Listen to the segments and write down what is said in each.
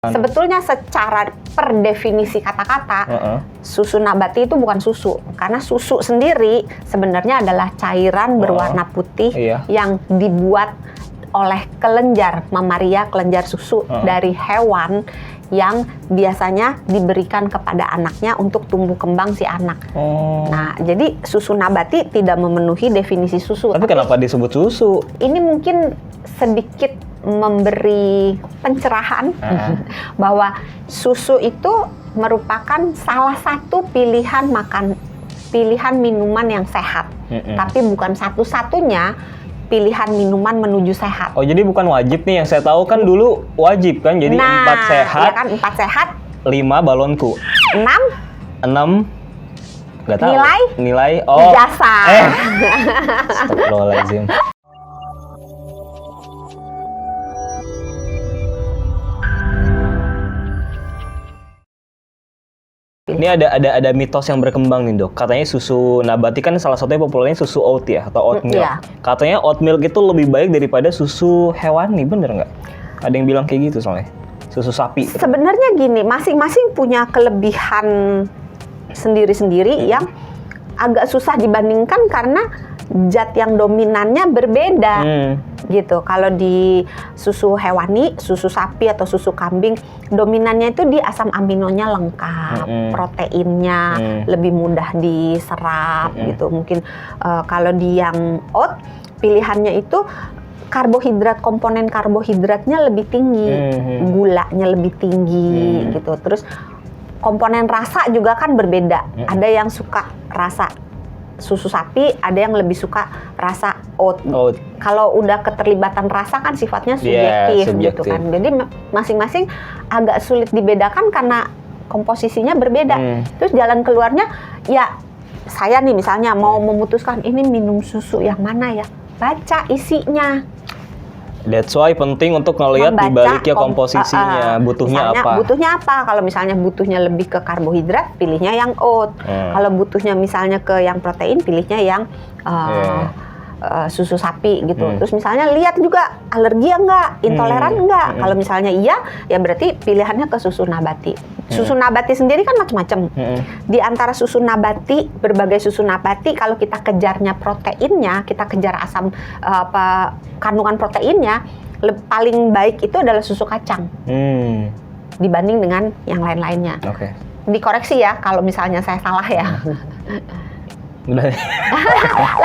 Sebetulnya secara per definisi kata-kata, susu nabati itu bukan susu. Karena susu sendiri sebenarnya adalah cairan berwarna putih yang dibuat oleh kelenjar mamalia, kelenjar susu dari hewan yang biasanya diberikan kepada anaknya untuk tumbuh kembang si anak. Nah, jadi susu nabati tidak memenuhi definisi susu. Tapi kenapa disebut susu? Ini mungkin sedikit memberi pencerahan bahwa susu itu merupakan salah satu pilihan minuman yang sehat, tapi bukan satu-satunya pilihan minuman menuju sehat. Oh, jadi bukan wajib nih, yang saya tahu kan dulu wajib kan, jadi 4 sehat. Ya kan 4 sehat. 5 balonku. 6 nggak tahu. Nilai jasa. Astagfirullahaladzim. Ini ada mitos yang berkembang nih, Dok. Katanya susu nabati kan salah satunya populernya susu oat ya, atau oat milk. Katanya oat milk itu lebih baik daripada susu hewani, bener nggak? Ada yang bilang kayak gitu soalnya. Susu sapi. Sebenarnya gini, masing-masing punya kelebihan sendiri-sendiri yang agak susah dibandingkan karena zat yang dominannya berbeda. Gitu. Kalau di susu hewani, susu sapi atau susu kambing, dominannya itu di asam aminonya lengkap, proteinnya lebih mudah diserap gitu. Mungkin kalau di yang oat, pilihannya itu komponen karbohidratnya lebih tinggi, gulanya lebih tinggi gitu. Terus komponen rasa juga kan berbeda. Ada yang suka rasa susu sapi, ada yang lebih suka rasa oat. Kalau udah keterlibatan rasa kan sifatnya subjektif gitu kan. Jadi masing-masing agak sulit dibedakan karena komposisinya berbeda. Terus jalan keluarnya, ya saya nih misalnya mau memutuskan ini minum susu yang mana ya, baca isinya. That's why penting untuk ngelihat di baliknya komposisinya, butuhnya apa. Butuhnya apa? Kalau misalnya butuhnya lebih ke karbohidrat, pilihnya yang oat. Kalau butuhnya misalnya ke yang protein, pilihnya yang susu sapi gitu. Terus misalnya lihat juga alergi enggak, intoleran enggak. Kalau misalnya iya, ya berarti pilihannya ke susu nabati. Susu nabati sendiri kan macam-macam. Di antara susu nabati, berbagai susu nabati, kalau kita kejarnya proteinnya, kita kejar kandungan proteinnya, paling baik itu adalah susu kacang dibanding dengan yang lain-lainnya. Dikoreksi ya kalau misalnya saya salah ya. Lah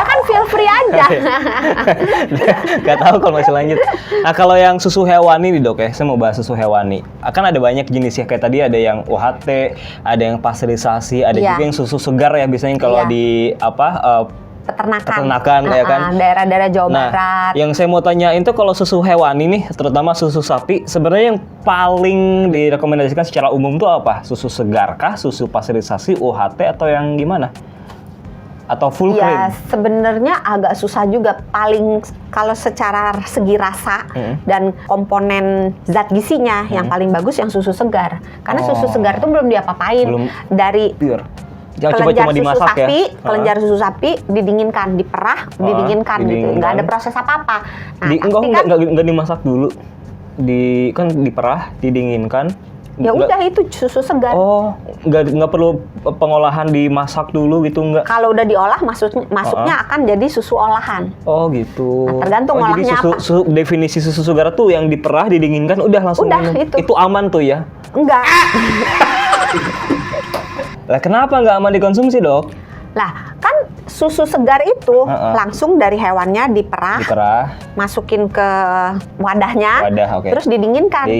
kan feel free aja. Gak tahu kalau masih lanjut. Nah, kalau yang susu hewani nih, Dok ya, saya mau bahas susu hewani. Akan ada banyak jenis ya, kayak tadi ada yang UHT, ada yang pasteurisasi, ada juga yang susu segar ya, biasanya kalau di peternakan ya kan, daerah-daerah Jawa Barat. Yang saya mau tanyain tuh kalau susu hewani nih, terutama susu sapi, sebenarnya yang paling direkomendasikan secara umum tuh apa? Susu segar kah, susu pasteurisasi, UHT, atau yang gimana? Atau full cream? Ya sebenarnya agak susah juga. Paling kalau secara segi rasa dan komponen zat gizinya yang paling bagus yang susu segar. Karena susu segar itu belum diapa-apain. Dari pure. Kelenjar susu sapi, kelenjar susu sapi didinginkan, diperah, didinginkan gitu. Nggak ada proses apa-apa. Nah, nggak dimasak dulu. Kan diperah, didinginkan. Ya udah itu susu segar. Oh, nggak perlu pengolahan dimasak dulu gitu nggak? Kalau udah diolah masuknya akan jadi susu olahan. Oh gitu. Nah, tergantung olahnya apa. Definisi susu segar tuh yang diperah, didinginkan, udah langsung minum. Itu aman tuh ya? Enggak. Lah kenapa nggak aman dikonsumsi, Dok? Lah kan susu segar itu langsung dari hewannya diperah, masukin ke wadahnya, terus didinginkan.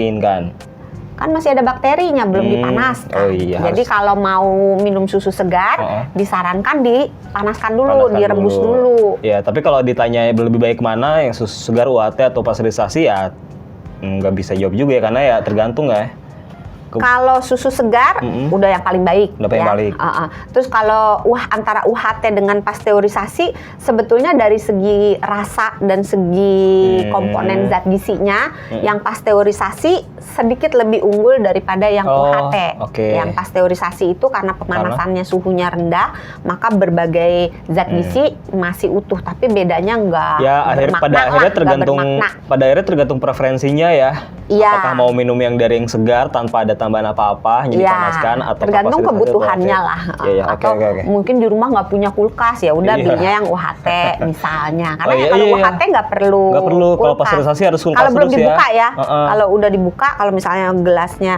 Kan masih ada bakterinya, belum dipanaskan. Jadi kalau mau minum susu segar, disarankan dipanaskan dulu, direbus dulu. Ya, tapi kalau ditanya lebih baik mana, yang susu segar, UHT atau pasteurisasi, ya nggak bisa jawab juga ya, karena ya tergantung ya Kalau susu segar udah yang paling baik. Udah paling baik. Terus kalau antara UHT dengan pasteurisasi sebetulnya dari segi rasa dan segi komponen zat gizinya yang pasteurisasi sedikit lebih unggul daripada yang UHT. Yang pasteurisasi itu karena pemanasannya suhunya rendah, maka berbagai zat gizi masih utuh, tapi bedanya enggak pada akhirnya tergantung preferensinya ya. Apakah mau minum yang dari yang segar tanpa ada tambahan apa-apa, hanya dipanaskan, atau tergantung kebutuhannya lah. Atau mungkin di rumah nggak punya kulkas, ya udah belinya yang UHT misalnya. Karena kalau UHT nggak perlu kulkas. Kalau pasteurisasi harus kulkas. Kalau belum dibuka ya. Kalau udah dibuka, kalau misalnya gelasnya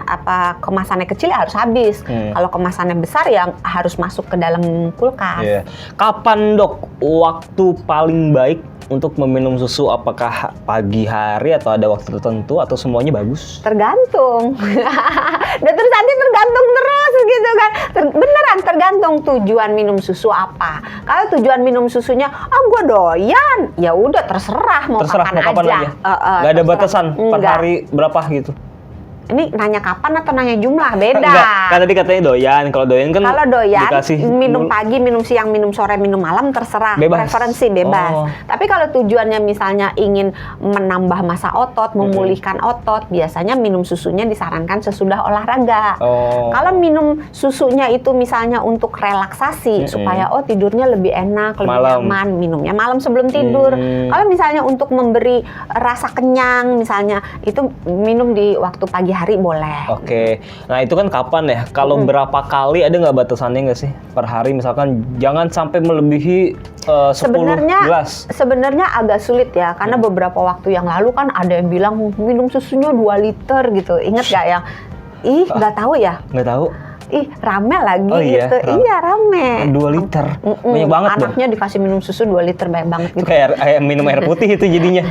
kemasannya kecil ya harus habis. Kalau kemasannya besar ya harus masuk ke dalam kulkas. Kapan dok waktu paling baik untuk meminum susu? Apakah pagi hari atau ada waktu tertentu atau semuanya bagus? Tergantung. Dokter Santi tergantung terus gitu kan. Beneran tergantung tujuan minum susu apa. Kalau tujuan minum susunya, gue doyan, ya udah terserah mau kapan aja. Gak ada batasan per hari berapa gitu. Ini nanya kapan atau nanya jumlah? Beda. Enggak, kan tadi katanya doyan. Kalau doyan kan minum pagi, minum siang, minum sore, minum malam terserah. Bebas. Preferensi bebas. Tapi kalau tujuannya misalnya ingin menambah massa otot, memulihkan otot, biasanya minum susunya disarankan sesudah olahraga. Kalau minum susunya itu misalnya untuk relaksasi, supaya tidurnya lebih enak, lebih nyaman, minumnya malam sebelum tidur. Kalau misalnya untuk memberi rasa kenyang misalnya, itu minum di waktu pagi hari boleh. Nah itu kan kapan ya? Kalau berapa kali, ada nggak batasannya nggak sih per hari? Misalkan jangan sampai melebihi 10 gelas. Sebenarnya agak sulit ya, karena beberapa waktu yang lalu kan ada yang bilang minum susunya 2 liter gitu. Ingat nggak yang? Nggak tahu ya? Nggak tahu. Rame lagi gitu. Iya, rame. 2 liter. Banyak banget. Anaknya dikasih minum susu 2 liter, banyak banget gitu. Kayak minum air putih itu jadinya.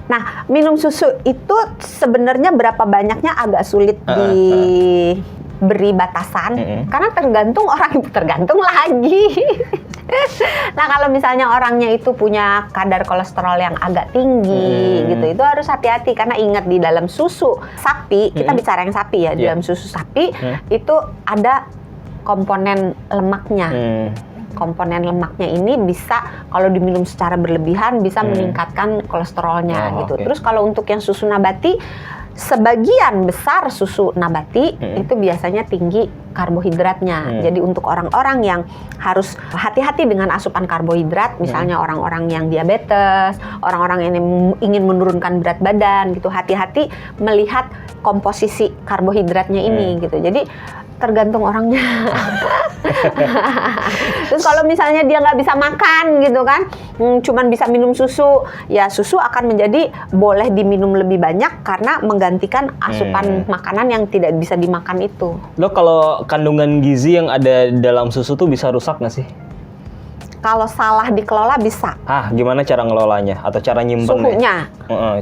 Nah, minum susu itu sebenarnya berapa banyaknya agak sulit diberi batasan, karena tergantung lagi. Nah, kalau misalnya orangnya itu punya kadar kolesterol yang agak tinggi gitu, itu harus hati-hati, karena ingat di dalam susu sapi, kita bicara yang sapi ya, di dalam susu sapi itu ada komponen lemaknya. Komponen lemaknya ini bisa kalau diminum secara berlebihan bisa meningkatkan kolesterolnya gitu. Terus kalau untuk yang susu nabati, sebagian besar susu nabati itu biasanya tinggi karbohidratnya. Jadi untuk orang-orang yang harus hati-hati dengan asupan karbohidrat, misalnya orang-orang yang diabetes, orang-orang yang ingin menurunkan berat badan gitu, hati-hati melihat komposisi karbohidratnya ini gitu. Jadi tergantung orangnya. Terus kalau misalnya dia nggak bisa makan gitu kan, cuman bisa minum susu, ya susu akan menjadi boleh diminum lebih banyak karena menggantikan asupan makanan yang tidak bisa dimakan itu. Dok, kalau kandungan gizi yang ada dalam susu tuh bisa rusak nggak sih? Kalau salah dikelola bisa. Gimana cara ngelolanya atau cara nyimpannya? Suhunya.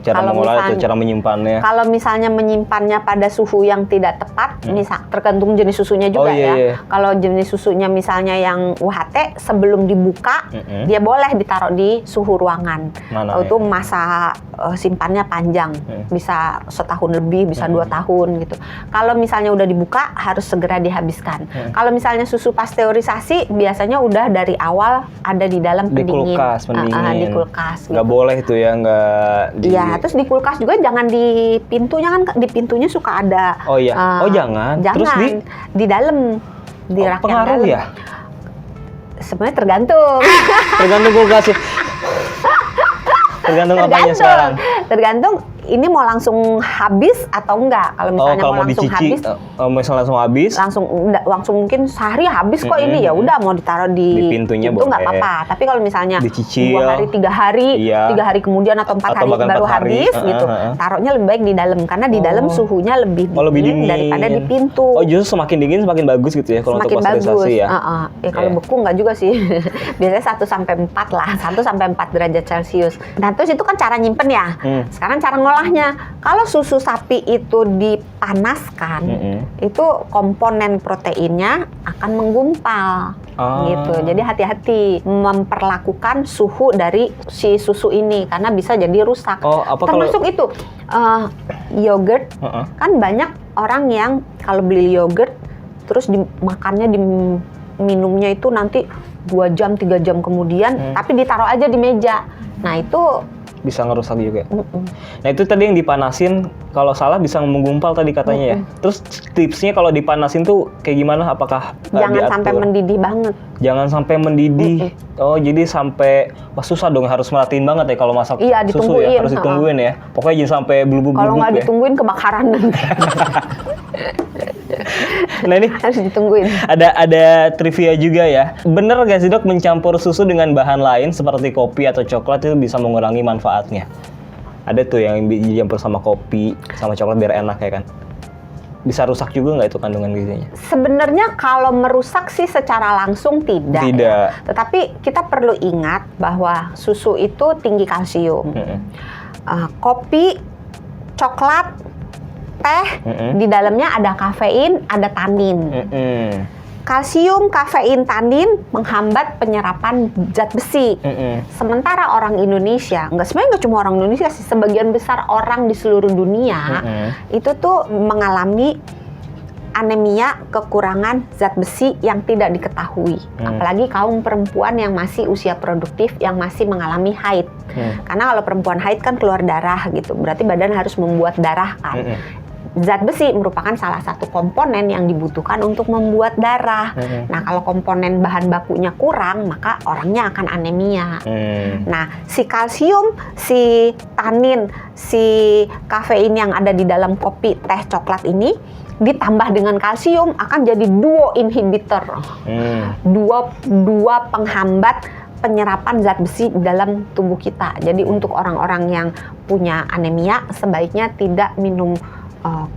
Cara mengolah atau cara menyimpannya? Kalau misalnya menyimpannya pada suhu yang tidak tepat, tergantung jenis susunya juga ya. Kalau jenis susunya misalnya yang UHT, sebelum dibuka dia boleh ditaruh di suhu ruangan. Itu masa simpannya panjang, bisa setahun lebih, bisa 2 tahun gitu. Kalau misalnya udah dibuka, harus segera dihabiskan. Kalau misalnya susu pasteurisasi, biasanya udah dari awal ada di dalam pendingin. Di kulkas. Nggak boleh itu ya, nggak. Iya, terus di kulkas juga jangan di pintunya, kan di pintunya suka ada. Jangan. Terus di dalam, di rak yang dalam. Ya? Sebenarnya tergantung. Tergantung kulkas ya. Tergantung apanya sekarang. Tergantung ini mau langsung habis atau enggak. Kalau misalnya mau langsung habis, misalnya langsung habis, langsung mungkin sehari habis kok ini, ya udah mau ditaruh di pintunya itu nggak apa-apa. Tapi kalau misalnya dicicil, 2 hari, 3 hari, 3 hari kemudian atau 4 hari baru habis gitu, taruhnya lebih baik di dalam, karena di dalam suhunya lebih dingin daripada di pintu. Justru semakin dingin semakin bagus gitu ya kalau untuk pasteurisasi ya. Kalau beku nggak juga sih. Biasanya 1-4 lah, 1-4 derajat Celcius. Nah, terus itu kan cara nyimpen ya. Sekarang cara ngolahnya. Kalau susu sapi itu dipanaskan, itu komponen proteinnya akan menggumpal. gitu. Jadi hati-hati memperlakukan suhu dari si susu ini karena bisa jadi rusak. Termasuk itu yogurt. Kan banyak orang yang kalau beli yogurt terus dimakannya, diminumnya itu nanti 2 jam 3 jam kemudian, tapi ditaruh aja di meja. Nah itu bisa ngerusak juga. Nah itu tadi yang dipanasin, kalau salah bisa menggumpal tadi katanya ya. Terus tipsnya kalau dipanasin tuh kayak gimana? Apakah jangan sampai mendidih banget? Jangan sampai mendidih. Oh jadi sampai, wah susah dong, harus merhatiin banget ya kalau masak susu ya, harus ditungguin ya. Pokoknya jangan sampai blubub-blubub ya. Kalau nggak ditungguin kebakaran nanti. Nah ini harus ditungguin. Ada trivia juga ya. Bener gak sih dok, mencampur susu dengan bahan lain seperti kopi atau coklat itu bisa mengurangi manfaatnya? Ada tuh yang dicampur sama kopi, sama coklat biar enak ya kan? Bisa rusak juga nggak itu kandungan gizinya? Sebenarnya kalau merusak sih secara langsung tidak. Ya. Tetapi kita perlu ingat bahwa susu itu tinggi kalsium. Kopi, coklat, teh, di dalamnya ada kafein, ada tanin. Kalsium, kafein, tanin menghambat penyerapan zat besi. Sementara orang Indonesia, sebenarnya nggak cuma orang Indonesia sih, sebagian besar orang di seluruh dunia itu tuh mengalami anemia, kekurangan zat besi yang tidak diketahui. Apalagi kaum perempuan yang masih usia produktif, yang masih mengalami haid. Karena kalau perempuan haid kan keluar darah gitu, berarti badan harus membuat darah kan. Zat besi merupakan salah satu komponen yang dibutuhkan untuk membuat darah. Nah, kalau komponen bahan bakunya kurang, maka orangnya akan anemia. Nah, si kalsium, si tanin, si kafein yang ada di dalam kopi, teh, coklat ini ditambah dengan kalsium akan jadi duo inhibitor. Dua penghambat penyerapan zat besi dalam tubuh kita. Jadi untuk orang-orang yang punya anemia sebaiknya tidak minum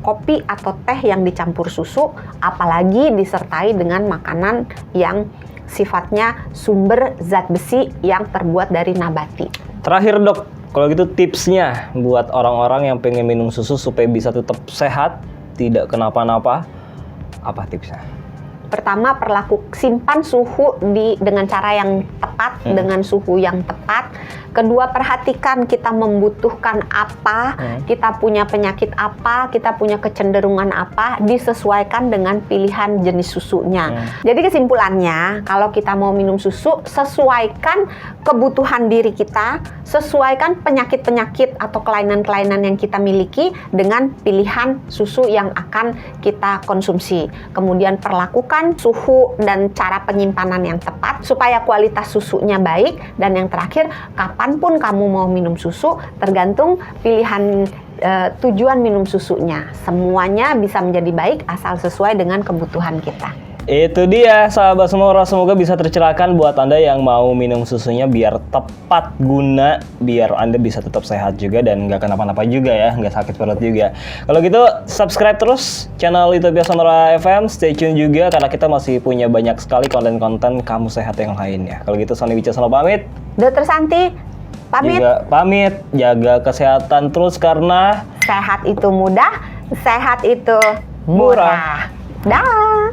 kopi atau teh yang dicampur susu, apalagi disertai dengan makanan yang sifatnya sumber zat besi yang terbuat dari nabati. Terakhir dok, kalau gitu tipsnya buat orang-orang yang pengen minum susu supaya bisa tetap sehat, tidak kenapa-napa, apa tipsnya? Pertama, simpan suhu dengan cara yang tepat, dengan suhu yang tepat. Kedua, perhatikan kita membutuhkan apa, kita punya penyakit apa, kita punya kecenderungan apa, disesuaikan dengan pilihan jenis susunya. Jadi kesimpulannya, kalau kita mau minum susu, sesuaikan kebutuhan diri kita, sesuaikan penyakit-penyakit atau kelainan-kelainan yang kita miliki dengan pilihan susu yang akan kita konsumsi. Kemudian perlakukan suhu dan cara penyimpanan yang tepat supaya kualitas susunya baik. Dan yang terakhir, kapanpun kamu mau minum susu, tergantung pilihan tujuan minum susunya. Semuanya bisa menjadi baik asal sesuai dengan kebutuhan kita. Itu dia sahabat semua, semoga bisa tercerahkan buat Anda yang mau minum susunya biar tepat guna, biar Anda bisa tetap sehat juga dan nggak kenapa-napa juga ya, nggak sakit perut juga. Kalau gitu subscribe terus channel Utopia Sonora FM, stay tune juga karena kita masih punya banyak sekali konten-konten kamu sehat yang lainnya. Kalau gitu Sony Wicaksono pamit. Dr. Santi pamit. Juga pamit, jaga kesehatan terus karena sehat itu mudah, sehat itu murah. Dah.